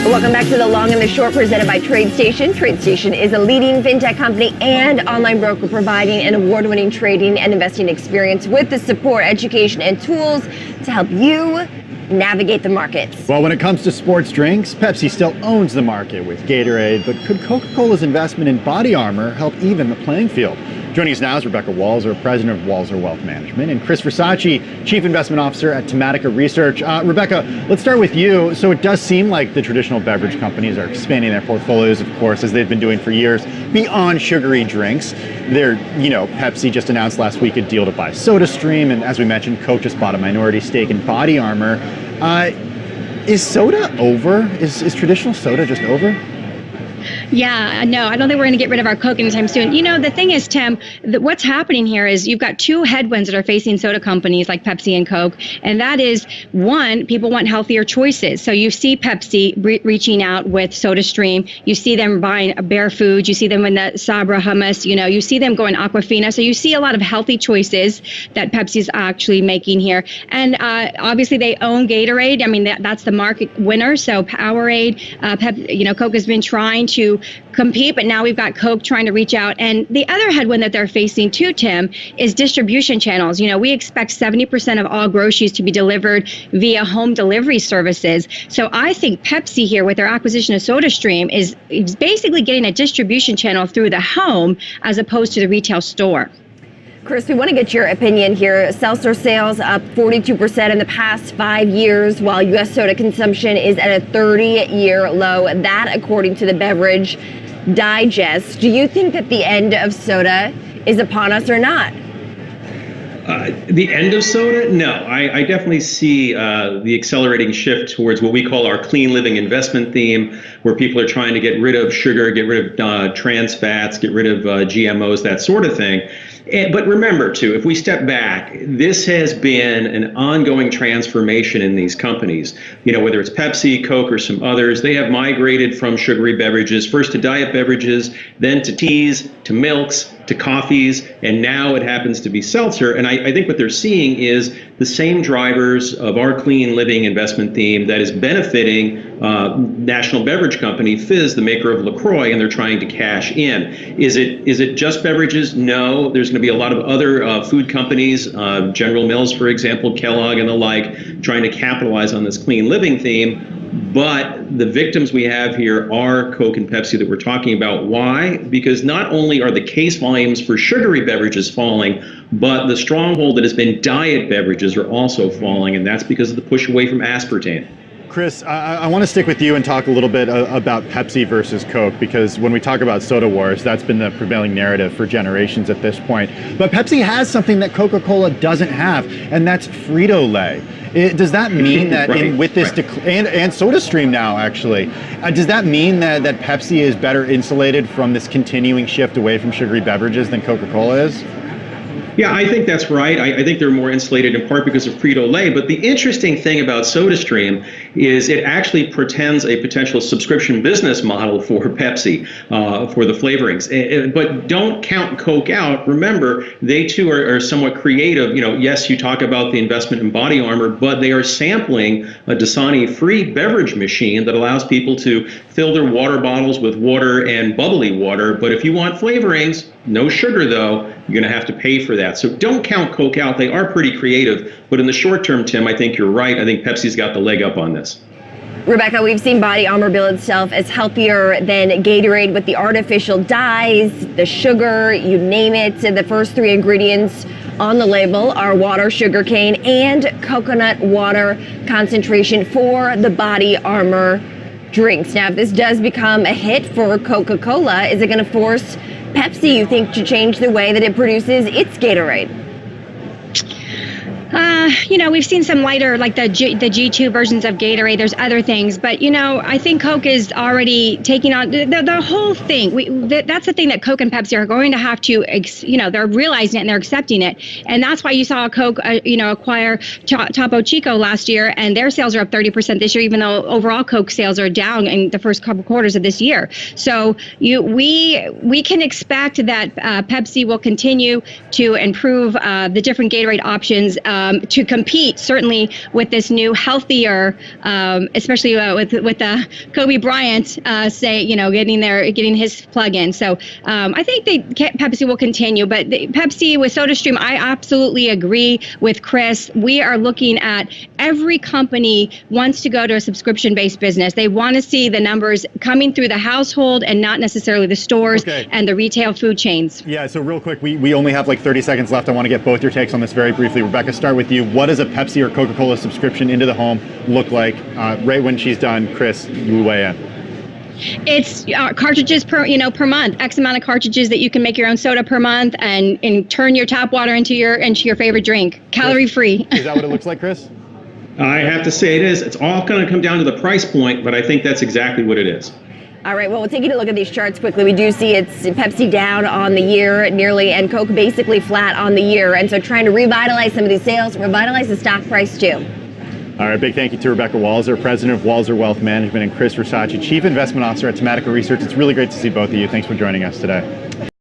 Welcome back to The Long and the Short, presented by TradeStation. TradeStation is a leading fintech company and online broker providing an award-winning trading and investing experience with the support, education, and tools to help you navigate the markets. Well, when it comes to sports drinks, Pepsi still owns the market with Gatorade, but could Coca-Cola's investment in Body Armor help even the playing field? Joining us now is Rebecca Walser, president of Walser Wealth Management, and Chris Versace, chief investment officer at Tematica Research. Rebecca, let's start with you. So it does seem like the traditional beverage companies are expanding their portfolios, of course, as they've been doing for years, beyond sugary drinks. Pepsi just announced last week a deal to buy SodaStream, and as we mentioned, Coke just bought a minority stake in Body Armor. Is soda over? Is traditional soda just over? Yeah, no, I don't think we're going to get rid of our Coke anytime soon. You know, the thing is, Tim, what's happening here is you've got two headwinds that are facing soda companies like Pepsi and Coke. And that is, one, people want healthier choices. So you see Pepsi reaching out with SodaStream. You see them buying Bear Foods. You see them in the Sabra hummus. You know, you see them going Aquafina. So you see a lot of healthy choices that Pepsi's actually making here. And obviously they own Gatorade. I mean, that's the market winner. So Powerade, Coke has been trying to compete, but now we've got Coke trying to reach out. And the other headwind that they're facing too, Tim, is distribution channels. You know, we expect 70% of all groceries to be delivered via home delivery services. So I think Pepsi here with their acquisition of SodaStream is basically getting a distribution channel through the home as opposed to the retail store. Chris, we want to get your opinion here. Seltzer sales up 42% in the past 5 years, while U.S. soda consumption is at a 30-year low. That, according to the Beverage Digest. Do you think that the end of soda is upon us or not? The end of soda? No, I definitely see the accelerating shift towards what we call our clean living investment theme, where people are trying to get rid of sugar, get rid of trans fats, get rid of GMOs, that sort of thing. But remember, too, if we step back, this has been an ongoing transformation in these companies. You know, whether it's Pepsi, Coke, or some others, they have migrated from sugary beverages, first to diet beverages, then to teas, to milks, to coffees, and now it happens to be seltzer. And I think what they're seeing is the same drivers of our clean living investment theme that is benefiting national beverage company Fizz, the maker of LaCroix, and they're trying to cash in. Is it just beverages? No, there's going to be a lot of other food companies, General Mills, for example, Kellogg and the like, trying to capitalize on this clean living theme. But the victims we have here are Coke and Pepsi that we're talking about. Why? Because not only are the case volumes for sugary beverages falling, but the stronghold that has been diet beverages are also falling, and that's because of the push away from aspartame. Chris, I want to stick with you and talk a little bit about Pepsi versus Coke, because when we talk about soda wars, that's been the prevailing narrative for generations at this point. But Pepsi has something that Coca-Cola doesn't have, and that's Frito-Lay. Does that mean that with this and SodaStream now, actually, does that mean that Pepsi is better insulated from this continuing shift away from sugary beverages than Coca-Cola is? Yeah, I think that's right. I think they're more insulated in part because of Frito-Lay. But the interesting thing about SodaStream is it actually portends a potential subscription business model for Pepsi for the flavorings. But don't count Coke out. Remember, they too are somewhat creative. You know, yes, you talk about the investment in Body Armor, but they are sampling a Dasani-free beverage machine that allows people to fill their water bottles with water and bubbly water. But if you want flavorings, no sugar though, you're going to have to pay for that. So don't count Coke out. They are pretty creative. But in the short term, Tim, I think you're right. I think Pepsi's got the leg up on this. Rebecca, we've seen Body Armor bill itself as healthier than Gatorade with the artificial dyes, the sugar, you name it. The first three ingredients on the label are water, sugarcane, and coconut water concentration for the Body Armor drinks. Now, if this does become a hit for Coca-Cola, is it going to force Pepsi, you think, to change the way that it produces its Gatorade? We've seen some lighter, like the G2 versions of Gatorade. There's other things, but I think Coke is already taking on the whole thing. That's the thing that Coke and Pepsi are going to have to, they're realizing it and they're accepting it, and that's why you saw Coke, acquire Topo Chico last year, and their sales are up 30% this year, even though overall Coke sales are down in the first couple quarters of this year. So we can expect that Pepsi will continue to improve the different Gatorade options. to compete certainly with this new healthier, especially with Kobe Bryant getting his plug in. So I think Pepsi will continue, but Pepsi with SodaStream, I absolutely agree with Chris. We are looking at every company wants to go to a subscription-based business. They want to see the numbers coming through the household and not necessarily the stores and the retail food chains. Yeah, so real quick, we only have like 30 seconds left. I want to get both your takes on this very briefly. Rebecca, start with you. What does a Pepsi or Coca-Cola subscription into the home look like? Right when she's done, Chris, you weigh in. It's cartridges per month, X amount of cartridges that you can make your own soda per month and turn your tap water into your favorite drink, calorie free. Is that what it looks like, Chris? I have to say it is. It's all going to come down to the price point, but I think that's exactly what it is. All right, well, we'll take you to look at these charts quickly. We do see it's Pepsi down on the year nearly, and Coke basically flat on the year. And so trying to revitalize some of these sales, revitalize the stock price too. All right, big thank you to Rebecca Walser, president of Walser Wealth Management, and Chris Versace, chief investment officer at Tematical Research. It's really great to see both of you. Thanks for joining us today.